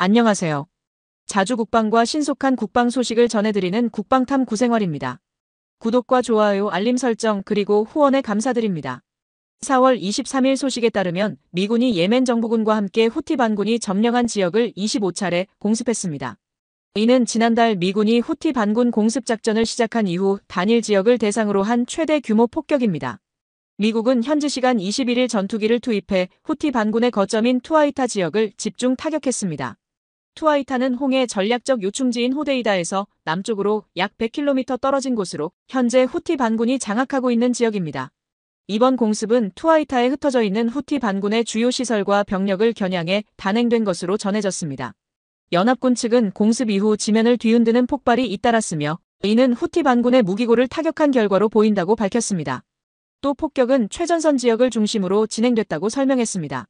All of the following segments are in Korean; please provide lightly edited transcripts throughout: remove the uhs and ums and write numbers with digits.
안녕하세요. 자주 국방과 신속한 국방 소식을 전해드리는 국방탐 구생활입니다. 구독과 좋아요, 알림 설정 그리고 후원에 감사드립니다. 4월 23일 소식에 따르면 미군이 예멘 정부군과 함께 후티 반군이 점령한 지역을 25차례 공습했습니다. 이는 지난달 미군이 후티 반군 공습 작전을 시작한 이후 단일 지역을 대상으로 한 최대 규모 폭격입니다. 미국은 현지 시간 21일 전투기를 투입해 후티 반군의 거점인 투아이타 지역을 집중 타격했습니다. 투아이타는 홍해 전략적 요충지인 호데이다에서 남쪽으로 약 100km 떨어진 곳으로 현재 후티 반군이 장악하고 있는 지역입니다. 이번 공습은 투아이타에 흩어져 있는 후티 반군의 주요 시설과 병력을 겨냥해 단행된 것으로 전해졌습니다. 연합군 측은 공습 이후 지면을 뒤흔드는 폭발이 잇따랐으며 이는 후티 반군의 무기고를 타격한 결과로 보인다고 밝혔습니다. 또 폭격은 최전선 지역을 중심으로 진행됐다고 설명했습니다.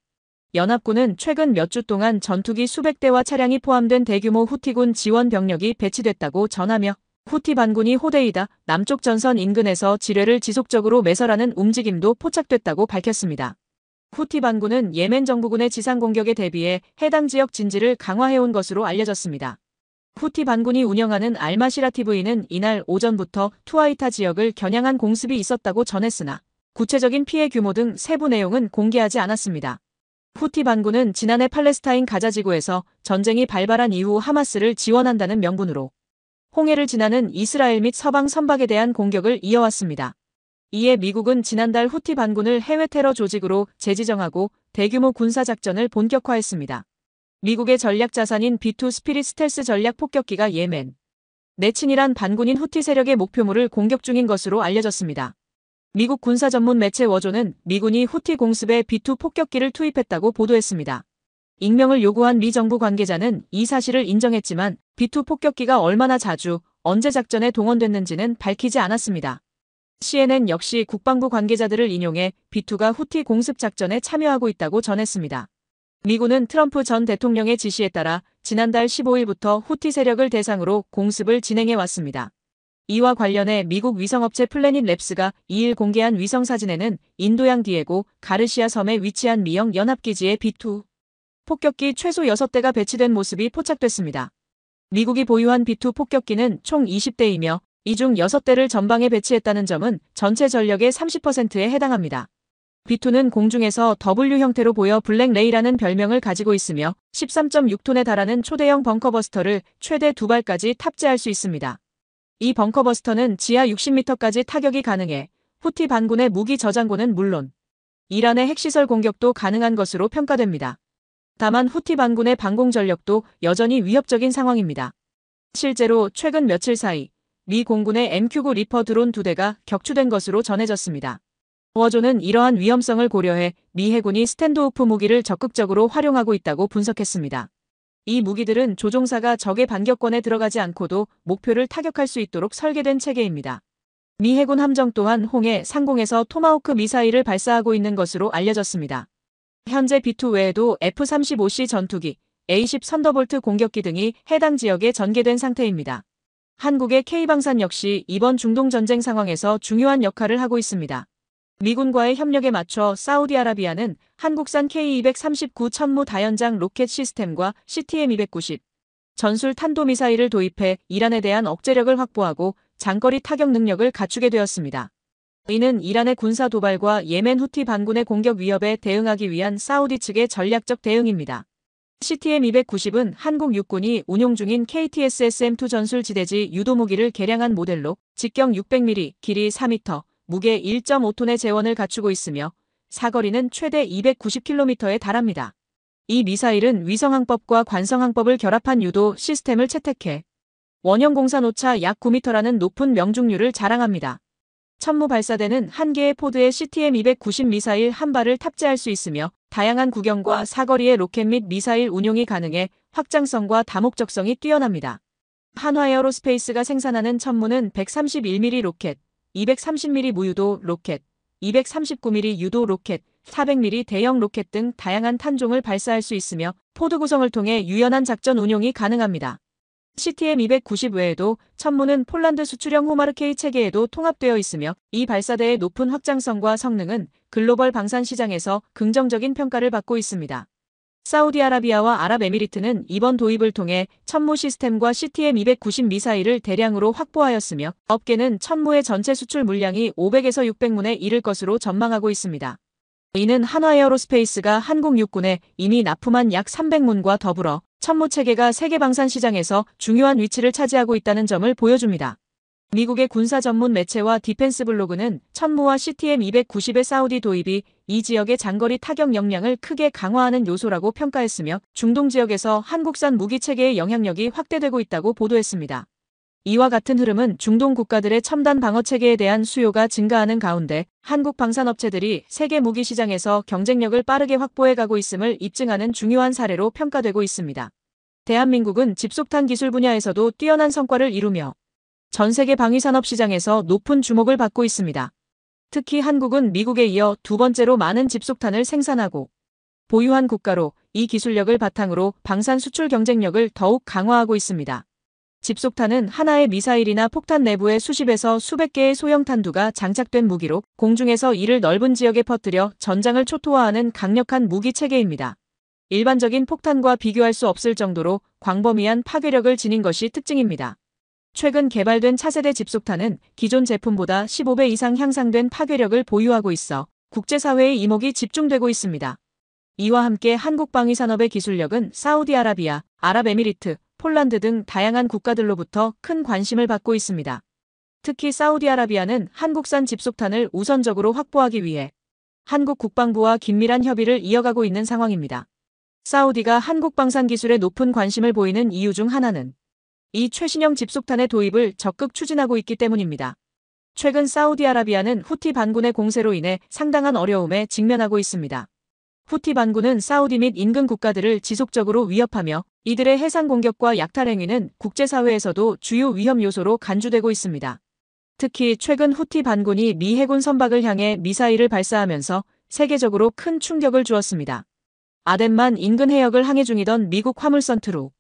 연합군은 최근 몇 주 동안 전투기 수백 대와 차량이 포함된 대규모 후티군 지원 병력이 배치됐다고 전하며 후티 반군이 호데이다 남쪽 전선 인근에서 지뢰를 지속적으로 매설하는 움직임도 포착됐다고 밝혔습니다. 후티 반군은 예멘 정부군의 지상 공격에 대비해 해당 지역 진지를 강화해온 것으로 알려졌습니다. 후티 반군이 운영하는 알마시라 TV는 이날 오전부터 투아이타 지역을 겨냥한 공습이 있었다고 전했으나 구체적인 피해 규모 등 세부 내용은 공개하지 않았습니다. 후티 반군은 지난해 팔레스타인 가자 지구에서 전쟁이 발발한 이후 하마스를 지원한다는 명분으로 홍해를 지나는 이스라엘 및 서방 선박에 대한 공격을 이어왔습니다. 이에 미국은 지난달 후티 반군을 해외 테러 조직으로 재지정하고 대규모 군사작전을 본격화했습니다. 미국의 전략 자산인 B2 스피릿 스텔스 전략 폭격기가 예멘 내친이란 반군인 후티 세력의 목표물을 공격 중인 것으로 알려졌습니다. 미국 군사 전문 매체 워조는 미군이 후티 공습에 B2 폭격기를 투입했다고 보도했습니다. 익명을 요구한 미 정부 관계자는 이 사실을 인정했지만 B2 폭격기가 얼마나 자주, 언제 작전에 동원됐는지는 밝히지 않았습니다. CNN 역시 국방부 관계자들을 인용해 B2가 후티 공습 작전에 참여하고 있다고 전했습니다. 미군은 트럼프 전 대통령의 지시에 따라 지난달 15일부터 후티 세력을 대상으로 공습을 진행해 왔습니다. 이와 관련해 미국 위성업체 플래닛 랩스가 2일 공개한 위성사진에는 인도양 디에고 가르시아 섬에 위치한 미영 연합기지에 B2 폭격기 최소 6대가 배치된 모습이 포착됐습니다. 미국이 보유한 B2 폭격기는 총 20대이며 이 중 6대를 전방에 배치했다는 점은 전체 전력의 30%에 해당합니다. B2는 공중에서 W 형태로 보여 블랙레이라는 별명을 가지고 있으며 13.6톤에 달하는 초대형 벙커버스터를 최대 2발까지 탑재할 수 있습니다. 이 벙커버스터는 지하 60m까지 타격이 가능해 후티 반군의 무기 저장고는 물론 이란의 핵시설 공격도 가능한 것으로 평가됩니다. 다만 후티 반군의 방공 전력도 여전히 위협적인 상황입니다. 실제로 최근 며칠 사이 미 공군의 MQ-9 리퍼 드론 2대가 격추된 것으로 전해졌습니다. 워조는 이러한 위험성을 고려해 미 해군이 스탠드오프 무기를 적극적으로 활용하고 있다고 분석했습니다. 이 무기들은 조종사가 적의 반격권에 들어가지 않고도 목표를 타격할 수 있도록 설계된 체계입니다. 미 해군 함정 또한 홍해 상공에서 토마호크 미사일을 발사하고 있는 것으로 알려졌습니다. 현재 B2 외에도 F-35C 전투기, A-10 선더볼트 공격기 등이 해당 지역에 전개된 상태입니다. 한국의 K방산 역시 이번 중동 전쟁 상황에서 중요한 역할을 하고 있습니다. 미군과의 협력에 맞춰 사우디아라비아는 한국산 K239 천무 다연장 로켓 시스템과 CTM290 전술 탄도미사일을 도입해 이란에 대한 억제력을 확보하고 장거리 타격 능력을 갖추게 되었습니다. 이는 이란의 군사 도발과 예멘 후티 반군의 공격 위협에 대응하기 위한 사우디 측의 전략적 대응입니다. CTM290은 한국 육군이 운용 중인 KTSSM2 전술 지대지 유도무기를 개량한 모델로 직경 600mm, 길이 4m, 무게 1.5톤의 재원을 갖추고 있으며 사거리는 최대 290km에 달합니다. 이 미사일은 위성항법과 관성항법을 결합한 유도 시스템을 채택해 원형 공산 오차 약 9m라는 높은 명중률을 자랑합니다. 천무 발사대는 한 개의 포드에 CTM290 미사일 한 발을 탑재할 수 있으며 다양한 구경과 사거리의 로켓 및 미사일 운용이 가능해 확장성과 다목적성이 뛰어납니다. 한화에어로스페이스가 생산하는 천무는 131mm 로켓, 230mm 무유도 로켓, 239mm 유도 로켓, 400mm 대형 로켓 등 다양한 탄종을 발사할 수 있으며 포드 구성을 통해 유연한 작전 운용이 가능합니다. CTM290 외에도 천무는 폴란드 수출형 호마르케이 체계에도 통합되어 있으며 이 발사대의 높은 확장성과 성능은 글로벌 방산 시장에서 긍정적인 평가를 받고 있습니다. 사우디아라비아와 아랍에미리트는 이번 도입을 통해 천무 시스템과 CTM-290 미사일을 대량으로 확보하였으며 업계는 천무의 전체 수출 물량이 500에서 600문에 이를 것으로 전망하고 있습니다. 이는 한화에어로스페이스가 한국 육군에 이미 납품한 약 300문과 더불어 천무 체계가 세계 방산 시장에서 중요한 위치를 차지하고 있다는 점을 보여줍니다. 미국의 군사 전문 매체와 디펜스 블로그는 천무와 CTM-290의 사우디 도입이 이 지역의 장거리 타격 역량을 크게 강화하는 요소라고 평가했으며 중동 지역에서 한국산 무기 체계의 영향력이 확대되고 있다고 보도했습니다. 이와 같은 흐름은 중동 국가들의 첨단 방어 체계에 대한 수요가 증가하는 가운데 한국 방산업체들이 세계 무기 시장에서 경쟁력을 빠르게 확보해가고 있음을 입증하는 중요한 사례로 평가되고 있습니다. 대한민국은 집속탄 기술 분야에서도 뛰어난 성과를 이루며 전 세계 방위산업 시장에서 높은 주목을 받고 있습니다. 특히 한국은 미국에 이어 두 번째로 많은 집속탄을 생산하고 보유한 국가로 이 기술력을 바탕으로 방산 수출 경쟁력을 더욱 강화하고 있습니다. 집속탄은 하나의 미사일이나 폭탄 내부에 수십에서 수백 개의 소형 탄두가 장착된 무기로 공중에서 이를 넓은 지역에 퍼뜨려 전장을 초토화하는 강력한 무기 체계입니다. 일반적인 폭탄과 비교할 수 없을 정도로 광범위한 파괴력을 지닌 것이 특징입니다. 최근 개발된 차세대 집속탄은 기존 제품보다 15배 이상 향상된 파괴력을 보유하고 있어 국제사회의 이목이 집중되고 있습니다. 이와 함께 한국 방위산업의 기술력은 사우디아라비아, 아랍에미리트, 폴란드 등 다양한 국가들로부터 큰 관심을 받고 있습니다. 특히 사우디아라비아는 한국산 집속탄을 우선적으로 확보하기 위해 한국 국방부와 긴밀한 협의를 이어가고 있는 상황입니다. 사우디가 한국 방산 기술에 높은 관심을 보이는 이유 중 하나는 이 최신형 집속탄의 도입을 적극 추진하고 있기 때문입니다. 최근 사우디아라비아는 후티 반군의 공세로 인해 상당한 어려움에 직면하고 있습니다. 후티 반군은 사우디 및 인근 국가들을 지속적으로 위협하며 이들의 해상 공격과 약탈 행위는 국제사회에서도 주요 위험 요소로 간주되고 있습니다. 특히 최근 후티 반군이 미 해군 선박을 향해 미사일을 발사하면서 세계적으로 큰 충격을 주었습니다. 아덴만 인근 해역을 항해 중이던 미국 화물선 트루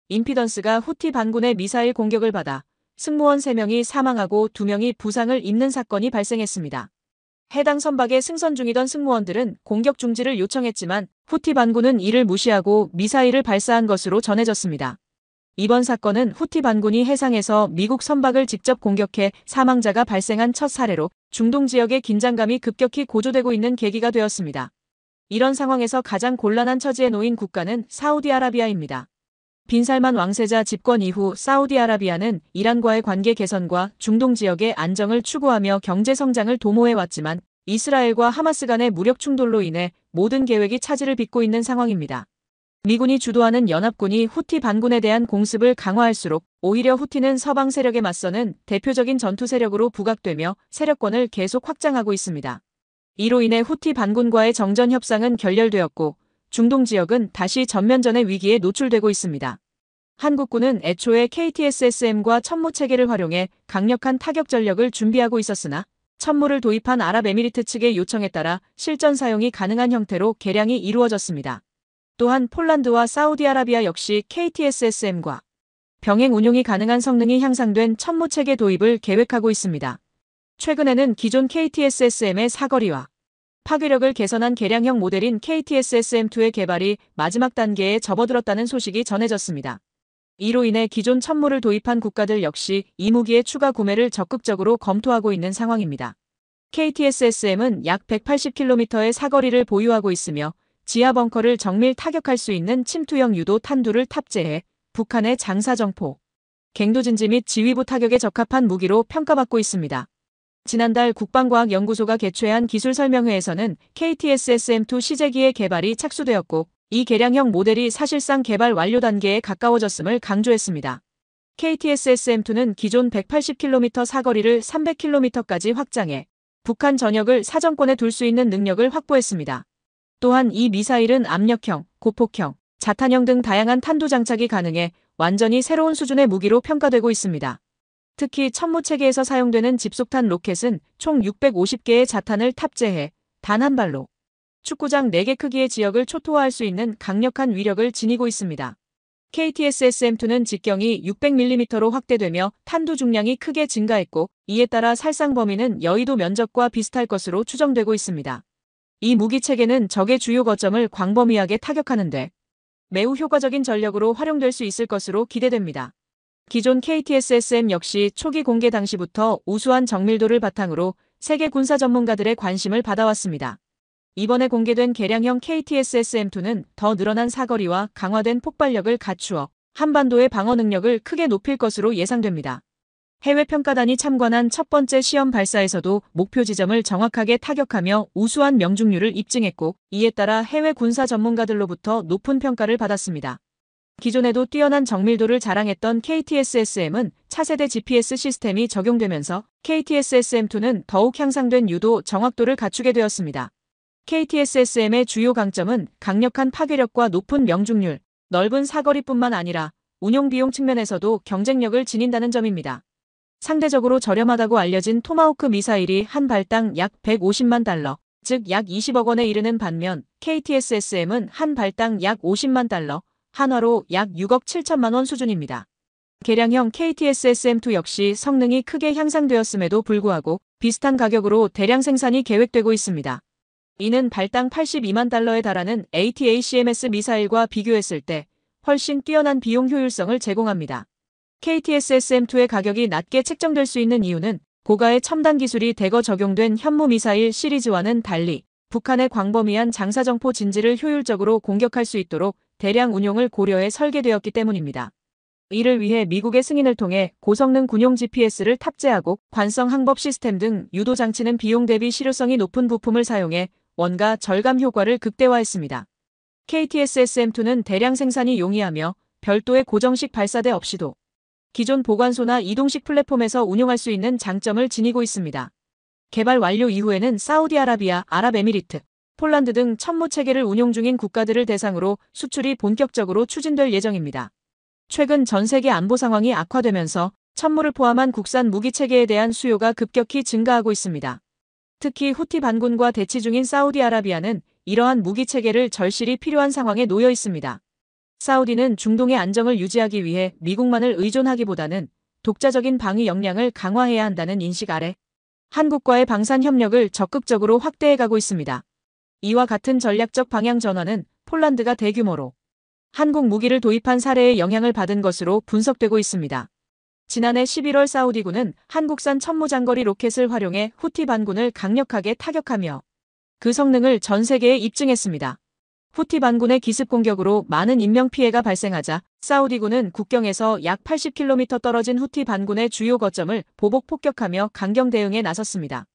임피던스가 후티 반군의 미사일 공격을 받아 승무원 3명이 사망하고 2명이 부상을 입는 사건이 발생했습니다. 해당 선박에 승선 중이던 승무원들은 공격 중지를 요청했지만 후티 반군은 이를 무시하고 미사일을 발사한 것으로 전해졌습니다. 이번 사건은 후티 반군이 해상에서 미국 선박을 직접 공격해 사망자가 발생한 첫 사례로 중동 지역의 긴장감이 급격히 고조되고 있는 계기가 되었습니다. 이런 상황에서 가장 곤란한 처지에 놓인 국가는 사우디아라비아입니다. 빈살만 왕세자 집권 이후 사우디아라비아는 이란과의 관계 개선과 중동 지역의 안정을 추구하며 경제 성장을 도모해왔지만 이스라엘과 하마스 간의 무력 충돌로 인해 모든 계획이 차질을 빚고 있는 상황입니다. 미군이 주도하는 연합군이 후티 반군에 대한 공습을 강화할수록 오히려 후티는 서방 세력에 맞서는 대표적인 전투 세력으로 부각되며 세력권을 계속 확장하고 있습니다. 이로 인해 후티 반군과의 정전 협상은 결렬되었고 중동 지역은 다시 전면전의 위기에 노출되고 있습니다. 한국군은 애초에 KTSSM과 천무 체계를 활용해 강력한 타격 전력을 준비하고 있었으나 천무를 도입한 아랍에미리트 측의 요청에 따라 실전 사용이 가능한 형태로 개량이 이루어졌습니다. 또한 폴란드와 사우디아라비아 역시 KTSSM과 병행 운용이 가능한 성능이 향상된 천무 체계 도입을 계획하고 있습니다. 최근에는 기존 KTSSM의 사거리와 파괴력을 개선한 개량형 모델인 KTSSM2의 개발이 마지막 단계에 접어들었다는 소식이 전해졌습니다. 이로 인해 기존 천무를 도입한 국가들 역시 이 무기의 추가 구매를 적극적으로 검토하고 있는 상황입니다. KTSSM은 약 180km의 사거리를 보유하고 있으며 지하 벙커를 정밀 타격할 수 있는 침투형 유도 탄두를 탑재해 북한의 장사정포, 갱도진지 및 지휘부 타격에 적합한 무기로 평가받고 있습니다. 지난달 국방과학연구소가 개최한 기술설명회에서는 KTSSM2 시제기의 개발이 착수되었고 이 개량형 모델이 사실상 개발 완료 단계에 가까워졌음을 강조했습니다. KTSSM2는 기존 180km 사거리를 300km까지 확장해 북한 전역을 사정권에 둘 수 있는 능력을 확보했습니다. 또한 이 미사일은 압력형, 고폭형, 자탄형 등 다양한 탄두 장착이 가능해 완전히 새로운 수준의 무기로 평가되고 있습니다. 특히 천무 체계에서 사용되는 집속탄 로켓은 총 650개의 자탄을 탑재해 단 한 발로 축구장 4개 크기의 지역을 초토화할 수 있는 강력한 위력을 지니고 있습니다. KTSSM2는 직경이 600mm로 확대되며 탄두 중량이 크게 증가했고 이에 따라 살상 범위는 여의도 면적과 비슷할 것으로 추정되고 있습니다. 이 무기 체계는 적의 주요 거점을 광범위하게 타격하는데 매우 효과적인 전력으로 활용될 수 있을 것으로 기대됩니다. 기존 KTSSM 역시 초기 공개 당시부터 우수한 정밀도를 바탕으로 세계 군사 전문가들의 관심을 받아왔습니다. 이번에 공개된 개량형 KTSSM2는 더 늘어난 사거리와 강화된 폭발력을 갖추어 한반도의 방어 능력을 크게 높일 것으로 예상됩니다. 해외 평가단이 참관한 첫 번째 시험 발사에서도 목표 지점을 정확하게 타격하며 우수한 명중률을 입증했고, 이에 따라 해외 군사 전문가들로부터 높은 평가를 받았습니다. 기존에도 뛰어난 정밀도를 자랑했던 KTSSM은 차세대 GPS 시스템이 적용되면서 KTSSM2는 더욱 향상된 유도 정확도를 갖추게 되었습니다. KTSSM의 주요 강점은 강력한 파괴력과 높은 명중률, 넓은 사거리뿐만 아니라 운용 비용 측면에서도 경쟁력을 지닌다는 점입니다. 상대적으로 저렴하다고 알려진 토마호크 미사일이 한 발당 약 150만 달러, 즉 약 20억 원에 이르는 반면 KTSSM은 한 발당 약 50만 달러, 한화로 약 6억 7천만 원 수준입니다. 개량형 KTSSM2 역시 성능이 크게 향상되었음에도 불구하고 비슷한 가격으로 대량 생산이 계획되고 있습니다. 이는 발당 82만 달러에 달하는 ATACMS 미사일과 비교했을 때 훨씬 뛰어난 비용 효율성을 제공합니다. KTSSM2의 가격이 낮게 책정될 수 있는 이유는 고가의 첨단 기술이 대거 적용된 현무 미사일 시리즈와는 달리 북한의 광범위한 장사정포 진지를 효율적으로 공격할 수 있도록 대량 운용을 고려해 설계되었기 때문입니다. 이를 위해 미국의 승인을 통해 고성능 군용 GPS를 탑재하고 관성 항법 시스템 등 유도 장치는 비용 대비 실효성이 높은 부품을 사용해 원가 절감 효과를 극대화했습니다. KTSSM2는 대량 생산이 용이하며 별도의 고정식 발사대 없이도 기존 보관소나 이동식 플랫폼에서 운용할 수 있는 장점을 지니고 있습니다. 개발 완료 이후에는 사우디아라비아, 아랍에미리트, 폴란드 등 천무 체계를 운용 중인 국가들을 대상으로 수출이 본격적으로 추진될 예정입니다. 최근 전 세계 안보 상황이 악화되면서 천무를 포함한 국산 무기 체계에 대한 수요가 급격히 증가하고 있습니다. 특히 후티 반군과 대치 중인 사우디아라비아는 이러한 무기 체계를 절실히 필요한 상황에 놓여 있습니다. 사우디는 중동의 안정을 유지하기 위해 미국만을 의존하기보다는 독자적인 방위 역량을 강화해야 한다는 인식 아래 한국과의 방산 협력을 적극적으로 확대해가고 있습니다. 이와 같은 전략적 방향 전환은 폴란드가 대규모로 한국 무기를 도입한 사례에 영향을 받은 것으로 분석되고 있습니다. 지난해 11월 사우디군은 한국산 천무장거리 로켓을 활용해 후티 반군을 강력하게 타격하며 그 성능을 전 세계에 입증했습니다. 후티 반군의 기습 공격으로 많은 인명피해가 발생하자 사우디군은 국경에서 약 80km 떨어진 후티 반군의 주요 거점을 보복 폭격하며 강경 대응에 나섰습니다.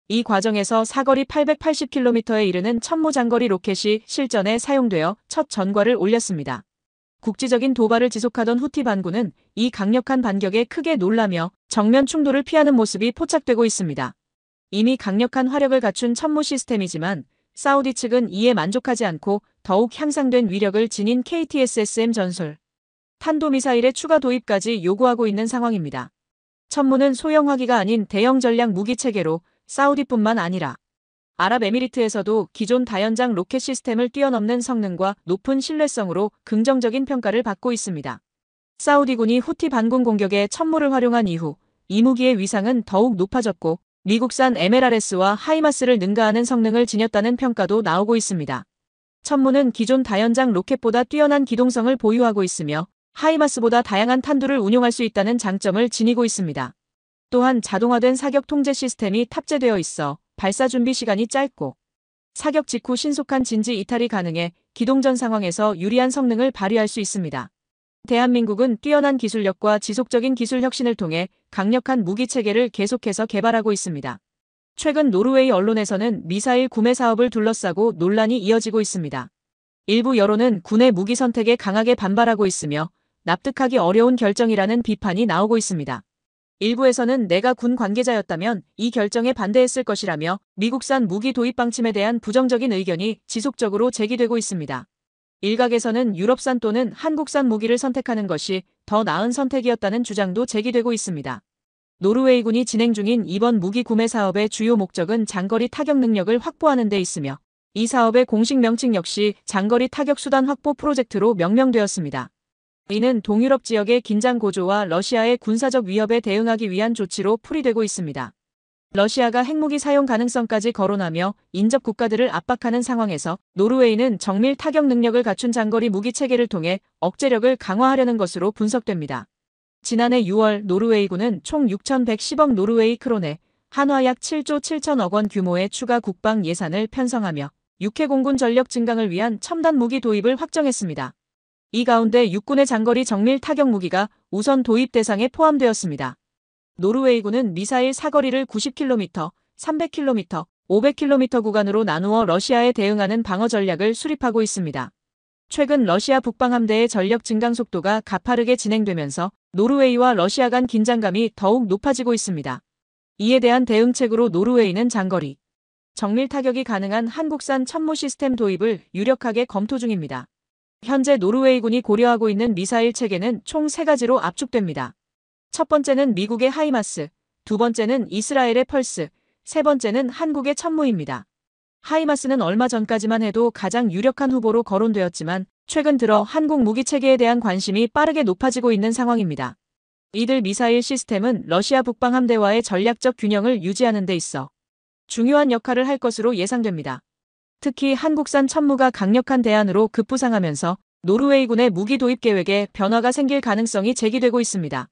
이 과정에서 사거리 880km에 이르는 천무장거리 로켓이 실전에 사용되어 첫 전과를 올렸습니다. 국지적인 도발을 지속하던 후티 반군은 이 강력한 반격에 크게 놀라며 정면 충돌을 피하는 모습이 포착되고 있습니다. 이미 강력한 화력을 갖춘 천무 시스템이지만 사우디 측은 이에 만족하지 않고 더욱 향상된 위력을 지닌 KTSSM 전술 탄도미사일의 추가 도입까지 요구하고 있는 상황입니다. 천무는 소형 화기가 아닌 대형 전략 무기 체계로 사우디뿐만 아니라 아랍에미리트에서도 기존 다연장 로켓 시스템을 뛰어넘는 성능과 높은 신뢰성으로 긍정적인 평가를 받고 있습니다. 사우디군이 후티 반군 공격에 천무를 활용한 이후 이 무기의 위상은 더욱 높아졌고 미국산 MLRS와 하이마스를 능가하는 성능을 지녔다는 평가도 나오고 있습니다. 천무는 기존 다연장 로켓보다 뛰어난 기동성을 보유하고 있으며 하이마스보다 다양한 탄두를 운용할 수 있다는 장점을 지니고 있습니다. 또한 자동화된 사격 통제 시스템이 탑재되어 있어 발사 준비 시간이 짧고 사격 직후 신속한 진지 이탈이 가능해 기동전 상황에서 유리한 성능을 발휘할 수 있습니다. 대한민국은 뛰어난 기술력과 지속적인 기술 혁신을 통해 강력한 무기 체계를 계속해서 개발하고 있습니다. 최근 노르웨이 언론에서는 미사일 구매 사업을 둘러싸고 논란이 이어지고 있습니다. 일부 여론은 군의 무기 선택에 강하게 반발하고 있으며 납득하기 어려운 결정이라는 비판이 나오고 있습니다. 일부에서는 내가 군 관계자였다면 이 결정에 반대했을 것이라며 미국산 무기 도입 방침에 대한 부정적인 의견이 지속적으로 제기되고 있습니다. 일각에서는 유럽산 또는 한국산 무기를 선택하는 것이 더 나은 선택이었다는 주장도 제기되고 있습니다. 노르웨이군이 진행 중인 이번 무기 구매 사업의 주요 목적은 장거리 타격 능력을 확보하는 데 있으며 이 사업의 공식 명칭 역시 장거리 타격 수단 확보 프로젝트로 명명되었습니다. 이는 동유럽 지역의 긴장 고조와 러시아의 군사적 위협에 대응하기 위한 조치로 풀이되고 있습니다. 러시아가 핵무기 사용 가능성까지 거론하며 인접 국가들을 압박하는 상황에서 노르웨이는 정밀 타격 능력을 갖춘 장거리 무기 체계를 통해 억제력을 강화하려는 것으로 분석됩니다. 지난해 6월 노르웨이군은 총 6,110억 노르웨이 크론에 한화 약 7조 7천억 원 규모의 추가 국방 예산을 편성하며 육해 공군 전력 증강을 위한 첨단 무기 도입을 확정했습니다. 이 가운데 육군의 장거리 정밀 타격 무기가 우선 도입 대상에 포함되었습니다. 노르웨이군은 미사일 사거리를 90km, 300km, 500km 구간으로 나누어 러시아에 대응하는 방어 전략을 수립하고 있습니다. 최근 러시아 북방함대의 전력 증강 속도가 가파르게 진행되면서 노르웨이와 러시아 간 긴장감이 더욱 높아지고 있습니다. 이에 대한 대응책으로 노르웨이는 장거리 정밀 타격이 가능한 한국산 천무 시스템 도입을 유력하게 검토 중입니다. 현재 노르웨이군이 고려하고 있는 미사일 체계는 총 3가지로 압축됩니다. 첫 번째는 미국의 하이마스, 두 번째는 이스라엘의 펄스, 세 번째는 한국의 천무입니다. 하이마스는 얼마 전까지만 해도 가장 유력한 후보로 거론되었지만 최근 들어 한국 무기 체계에 대한 관심이 빠르게 높아지고 있는 상황입니다. 이들 미사일 시스템은 러시아 북방함대와의 전략적 균형을 유지하는 데 있어 중요한 역할을 할 것으로 예상됩니다. 특히 한국산 천무가 강력한 대안으로 급부상하면서 노르웨이군의 무기 도입 계획에 변화가 생길 가능성이 제기되고 있습니다.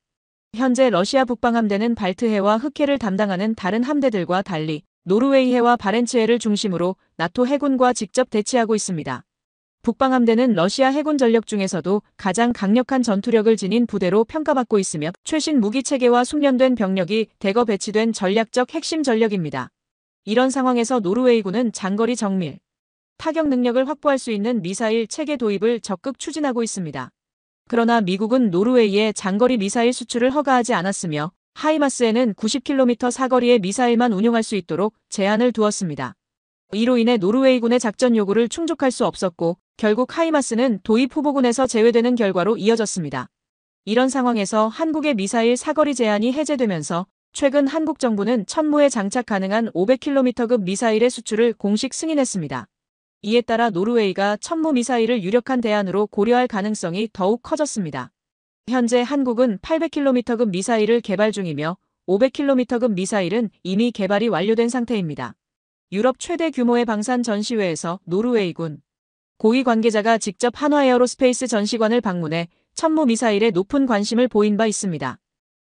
현재 러시아 북방함대는 발트해와 흑해를 담당하는 다른 함대들과 달리 노르웨이해와 바렌츠해를 중심으로 나토 해군과 직접 대치하고 있습니다. 북방함대는 러시아 해군 전력 중에서도 가장 강력한 전투력을 지닌 부대로 평가받고 있으며 최신 무기 체계와 숙련된 병력이 대거 배치된 전략적 핵심 전력입니다. 이런 상황에서 노르웨이군은 장거리 정밀 타격 능력을 확보할 수 있는 미사일 체계 도입을 적극 추진하고 있습니다. 그러나 미국은 노르웨이에 장거리 미사일 수출을 허가하지 않았으며 하이마스에는 90km 사거리의 미사일만 운용할 수 있도록 제한을 두었습니다. 이로 인해 노르웨이군의 작전 요구를 충족할 수 없었고 결국 하이마스는 도입 후보군에서 제외되는 결과로 이어졌습니다. 이런 상황에서 한국의 미사일 사거리 제한이 해제되면서 최근 한국 정부는 천무에 장착 가능한 500km급 미사일의 수출을 공식 승인했습니다. 이에 따라 노르웨이가 천무 미사일을 유력한 대안으로 고려할 가능성이 더욱 커졌습니다. 현재 한국은 800km급 미사일을 개발 중이며 500km급 미사일은 이미 개발이 완료된 상태입니다. 유럽 최대 규모의 방산 전시회에서 노르웨이군 고위 관계자가 직접 한화에어로스페이스 전시관을 방문해 천무 미사일에 높은 관심을 보인 바 있습니다.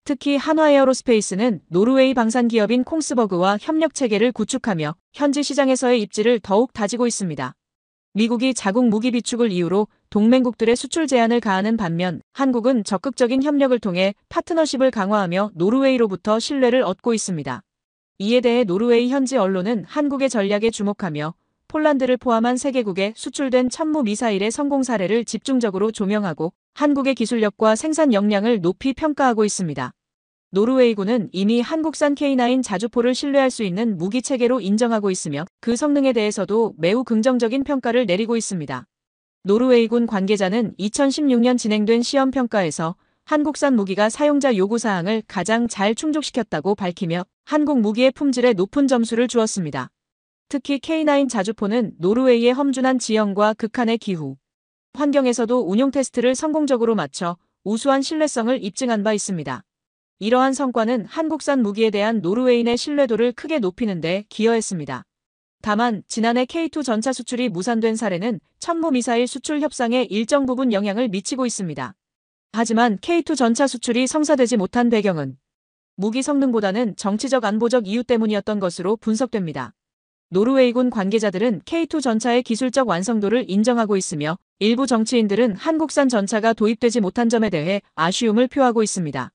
특히 한화에어로스페이스는 노르웨이 방산 기업인 콩스버그와 협력 체계를 구축하며 현지 시장에서의 입지를 더욱 다지고 있습니다. 미국이 자국 무기 비축을 이유로 동맹국들의 수출 제한을 가하는 반면 한국은 적극적인 협력을 통해 파트너십을 강화하며 노르웨이로부터 신뢰를 얻고 있습니다. 이에 대해 노르웨이 현지 언론은 한국의 전략에 주목하며 폴란드를 포함한 3개국에 수출된 천무 미사일의 성공 사례를 집중적으로 조명하고 한국의 기술력과 생산 역량을 높이 평가하고 있습니다. 노르웨이군은 이미 한국산 K9 자주포를 신뢰할 수 있는 무기 체계로 인정하고 있으며 그 성능에 대해서도 매우 긍정적인 평가를 내리고 있습니다. 노르웨이군 관계자는 2016년 진행된 시험 평가에서 한국산 무기가 사용자 요구사항을 가장 잘 충족시켰다고 밝히며 한국 무기의 품질에 높은 점수를 주었습니다. 특히 K9 자주포는 노르웨이의 험준한 지형과 극한의 기후 환경에서도 운용 테스트를 성공적으로 마쳐 우수한 신뢰성을 입증한 바 있습니다. 이러한 성과는 한국산 무기에 대한 노르웨이인의 신뢰도를 크게 높이는 데 기여했습니다. 다만 지난해 K2 전차 수출이 무산된 사례는 천무 미사일 수출 협상에 일정 부분 영향을 미치고 있습니다. 하지만 K2 전차 수출이 성사되지 못한 배경은 무기 성능보다는 정치적 안보적 이유 때문이었던 것으로 분석됩니다. 노르웨이군 관계자들은 K2 전차의 기술적 완성도를 인정하고 있으며 일부 정치인들은 한국산 전차가 도입되지 못한 점에 대해 아쉬움을 표하고 있습니다.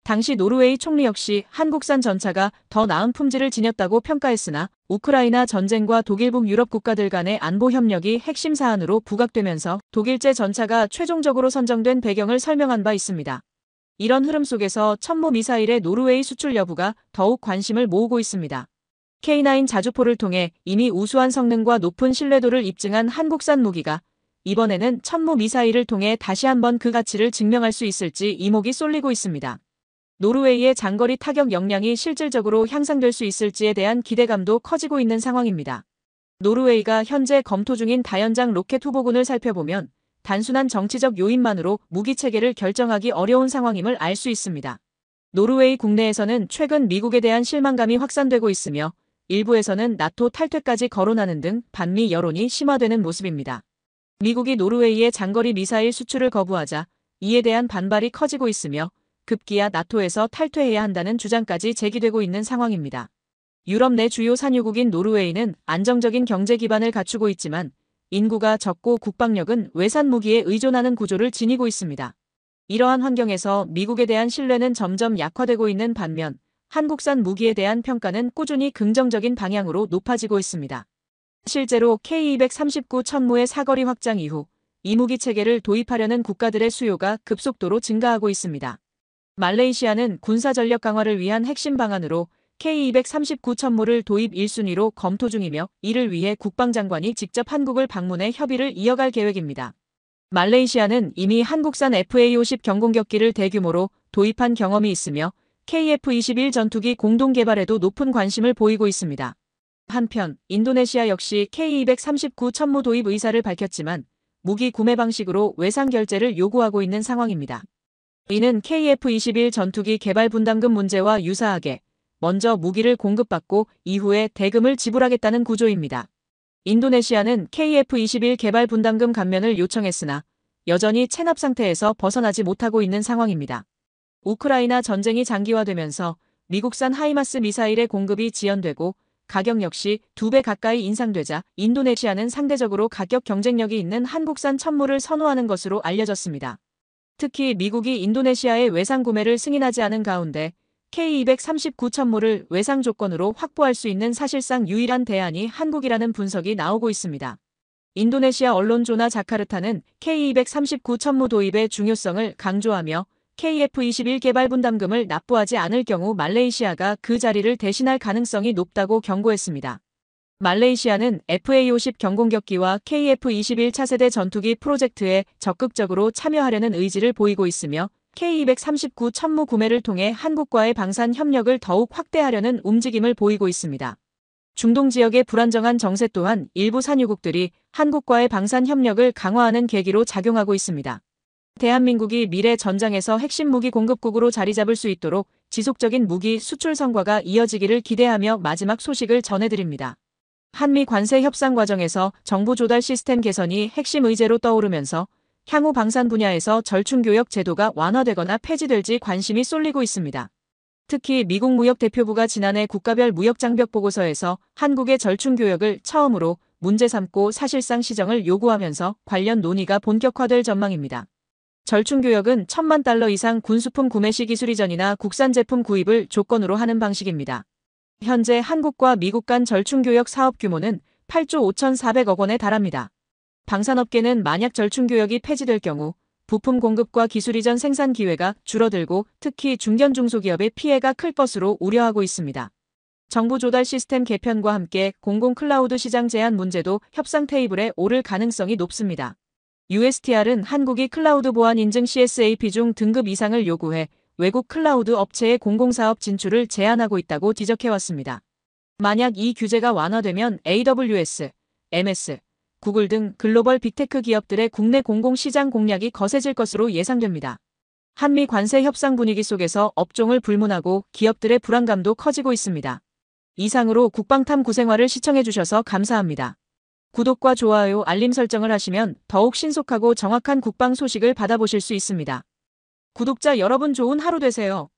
당시 노르웨이 총리 역시 한국산 전차가 더 나은 품질을 지녔다고 평가했으나 우크라이나 전쟁과 독일북 유럽 국가들 간의 안보 협력이 핵심 사안으로 부각되면서 독일제 전차가 최종적으로 선정된 배경을 설명한 바 있습니다. 이런 흐름 속에서 천무 미사일의 노르웨이 수출 여부가 더욱 관심을 모으고 있습니다. K9 자주포를 통해 이미 우수한 성능과 높은 신뢰도를 입증한 한국산 무기가 이번에는 천무 미사일을 통해 다시 한번 그 가치를 증명할 수 있을지 이목이 쏠리고 있습니다. 노르웨이의 장거리 타격 역량이 실질적으로 향상될 수 있을지에 대한 기대감도 커지고 있는 상황입니다. 노르웨이가 현재 검토 중인 다연장 로켓 후보군을 살펴보면 단순한 정치적 요인만으로 무기 체계를 결정하기 어려운 상황임을 알 수 있습니다. 노르웨이 국내에서는 최근 미국에 대한 실망감이 확산되고 있으며 일부에서는 나토 탈퇴까지 거론하는 등 반미 여론이 심화되는 모습입니다. 미국이 노르웨이의 장거리 미사일 수출을 거부하자 이에 대한 반발이 커지고 있으며 급기야 나토에서 탈퇴해야 한다는 주장까지 제기되고 있는 상황입니다. 유럽 내 주요 산유국인 노르웨이는 안정적인 경제 기반을 갖추고 있지만 인구가 적고 국방력은 외산 무기에 의존하는 구조를 지니고 있습니다. 이러한 환경에서 미국에 대한 신뢰는 점점 약화되고 있는 반면 한국산 무기에 대한 평가는 꾸준히 긍정적인 방향으로 높아지고 있습니다. 실제로 K239 천무의 사거리 확장 이후 이 무기 체계를 도입하려는 국가들의 수요가 급속도로 증가하고 있습니다. 말레이시아는 군사 전력 강화를 위한 핵심 방안으로 K239 천무를 도입 1순위로 검토 중이며 이를 위해 국방장관이 직접 한국을 방문해 협의를 이어갈 계획입니다. 말레이시아는 이미 한국산 FA-50 경공격기를 대규모로 도입한 경험이 있으며 KF-21 전투기 공동 개발에도 높은 관심을 보이고 있습니다. 한편 인도네시아 역시 K239 천무 도입 의사를 밝혔지만 무기 구매 방식으로 외상 결제를 요구하고 있는 상황입니다. 이는 KF-21 전투기 개발 분담금 문제와 유사하게 먼저 무기를 공급받고 이후에 대금을 지불하겠다는 구조입니다. 인도네시아는 KF-21 개발 분담금 감면을 요청했으나 여전히 체납 상태에서 벗어나지 못하고 있는 상황입니다. 우크라이나 전쟁이 장기화되면서 미국산 하이마스 미사일의 공급이 지연되고 가격 역시 2배 가까이 인상되자 인도네시아는 상대적으로 가격 경쟁력이 있는 한국산 천무를 선호하는 것으로 알려졌습니다. 특히 미국이 인도네시아의 외상 구매를 승인하지 않은 가운데 K239 천무를 외상 조건으로 확보할 수 있는 사실상 유일한 대안이 한국이라는 분석이 나오고 있습니다. 인도네시아 언론 조나 자카르타는 K239 천무 도입의 중요성을 강조하며 KF-21 개발 분담금을 납부하지 않을 경우 말레이시아가 그 자리를 대신할 가능성이 높다고 경고했습니다. 말레이시아는 FA-50 경공격기와 KF-21 차세대 전투기 프로젝트에 적극적으로 참여하려는 의지를 보이고 있으며 K239 천무 구매를 통해 한국과의 방산 협력을 더욱 확대하려는 움직임을 보이고 있습니다. 중동 지역의 불안정한 정세 또한 일부 산유국들이 한국과의 방산 협력을 강화하는 계기로 작용하고 있습니다. 대한민국이 미래 전장에서 핵심 무기 공급국으로 자리 잡을 수 있도록 지속적인 무기 수출 성과가 이어지기를 기대하며 마지막 소식을 전해드립니다. 한미 관세 협상 과정에서 정보 조달 시스템 개선이 핵심 의제로 떠오르면서 향후 방산 분야에서 절충교역 제도가 완화되거나 폐지될지 관심이 쏠리고 있습니다. 특히 미국 무역대표부가 지난해 국가별 무역장벽 보고서에서 한국의 절충교역을 처음으로 문제 삼고 사실상 시정을 요구하면서 관련 논의가 본격화될 전망입니다. 절충교역은 $10,000,000 이상 군수품 구매 시 기술 이전이나 국산 제품 구입을 조건으로 하는 방식입니다. 현재 한국과 미국 간 절충교역 사업 규모는 8조 5,400억 원에 달합니다. 방산업계는 만약 절충교역이 폐지될 경우 부품 공급과 기술 이전 생산 기회가 줄어들고 특히 중견 중소기업의 피해가 클 것으로 우려하고 있습니다. 정보 조달 시스템 개편과 함께 공공 클라우드 시장 제한 문제도 협상 테이블에 오를 가능성이 높습니다. USTR은 한국이 클라우드 보안 인증 CSAP 중 등급 이상을 요구해 외국 클라우드 업체의 공공사업 진출을 제한하고 있다고 지적해왔습니다. 만약 이 규제가 완화되면 AWS, MS, 구글 등 글로벌 빅테크 기업들의 국내 공공시장 공략이 거세질 것으로 예상됩니다. 한미 관세 협상 분위기 속에서 업종을 불문하고 기업들의 불안감도 커지고 있습니다. 이상으로 국방탐 구생활을 시청해주셔서 감사합니다. 구독과 좋아요, 알림 설정을 하시면 더욱 신속하고 정확한 국방 소식을 받아보실 수 있습니다. 구독자 여러분 좋은 하루 되세요.